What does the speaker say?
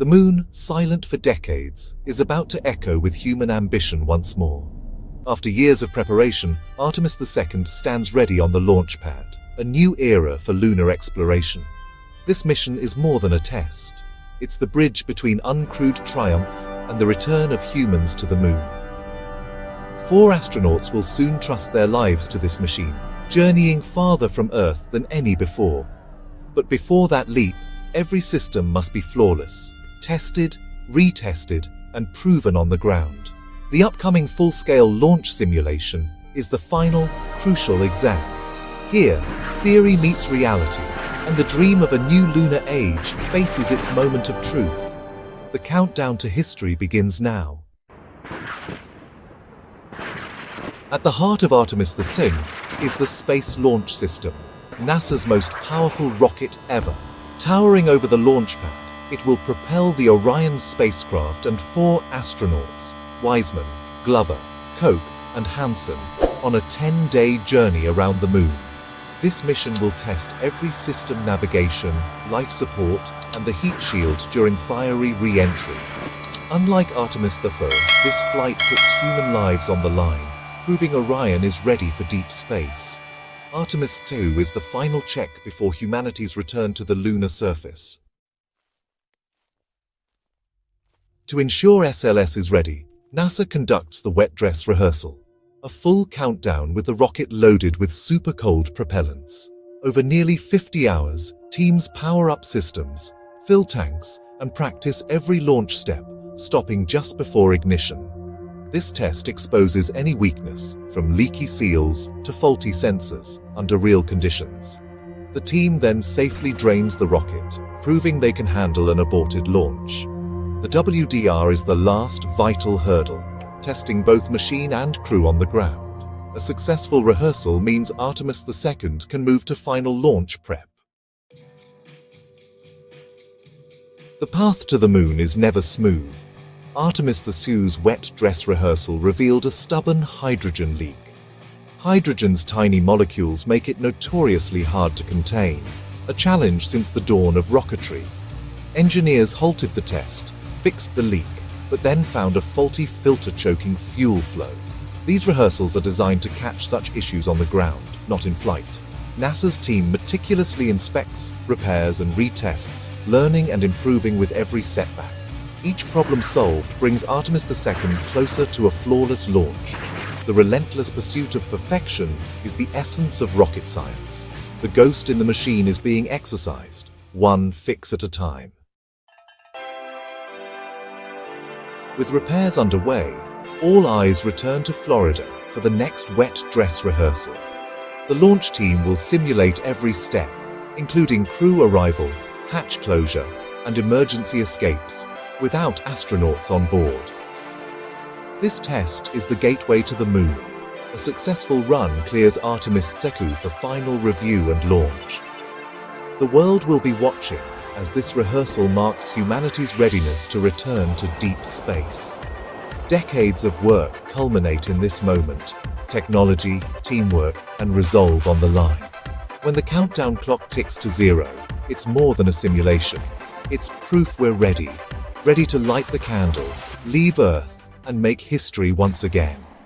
The moon, silent for decades, is about to echo with human ambition once more. After years of preparation, Artemis II stands ready on the launch pad, a new era for lunar exploration. This mission is more than a test. It's the bridge between uncrewed triumph and the return of humans to the moon. 4 astronauts will soon trust their lives to this machine, journeying farther from Earth than any before. But before that leap, every system must be flawless, tested, retested, and proven on the ground. The upcoming full-scale launch simulation is the final, crucial exam. Here, theory meets reality, and the dream of a new lunar age faces its moment of truth. The countdown to history begins now. At the heart of Artemis II is the Space Launch System, NASA's most powerful rocket ever. Towering over the launch pad, it will propel the Orion spacecraft and 4 astronauts, Wiseman, Glover, Koch, and Hansen, on a 10-day journey around the moon. This mission will test every system navigation, life support, and the heat shield during fiery re-entry. Unlike Artemis I, this flight puts human lives on the line, proving Orion is ready for deep space. Artemis II is the final check before humanity's return to the lunar surface. To ensure SLS is ready, NASA conducts the wet dress rehearsal, a full countdown with the rocket loaded with super-cold propellants. Over nearly 50 hours, teams power up systems, fill tanks, and practice every launch step, stopping just before ignition. This test exposes any weakness, from leaky seals to faulty sensors, under real conditions. The team then safely drains the rocket, proving they can handle an aborted launch. The WDR is the last vital hurdle, testing both machine and crew on the ground. A successful rehearsal means Artemis II can move to final launch prep. The path to the moon is never smooth. Artemis II's wet dress rehearsal revealed a stubborn hydrogen leak. Hydrogen's tiny molecules make it notoriously hard to contain, a challenge since the dawn of rocketry. Engineers halted the test, fixed the leak, but then found a faulty filter choking fuel flow. These rehearsals are designed to catch such issues on the ground, not in flight. NASA's team meticulously inspects, repairs, and retests, learning and improving with every setback. Each problem solved brings Artemis II closer to a flawless launch. The relentless pursuit of perfection is the essence of rocket science. The ghost in the machine is being exercised, one fix at a time. With repairs underway, all eyes return to Florida for the next wet dress rehearsal. The launch team will simulate every step, including crew arrival, hatch closure, and emergency escapes, without astronauts on board. This test is the gateway to the moon. A successful run clears Artemis II for final review and launch. The world will be watching as this rehearsal marks humanity's readiness to return to deep space. Decades of work culminate in this moment, technology, teamwork, and resolve on the line. When the countdown clock ticks to 0, it's more than a simulation. It's proof we're ready to light the candle, leave Earth, and make history once again.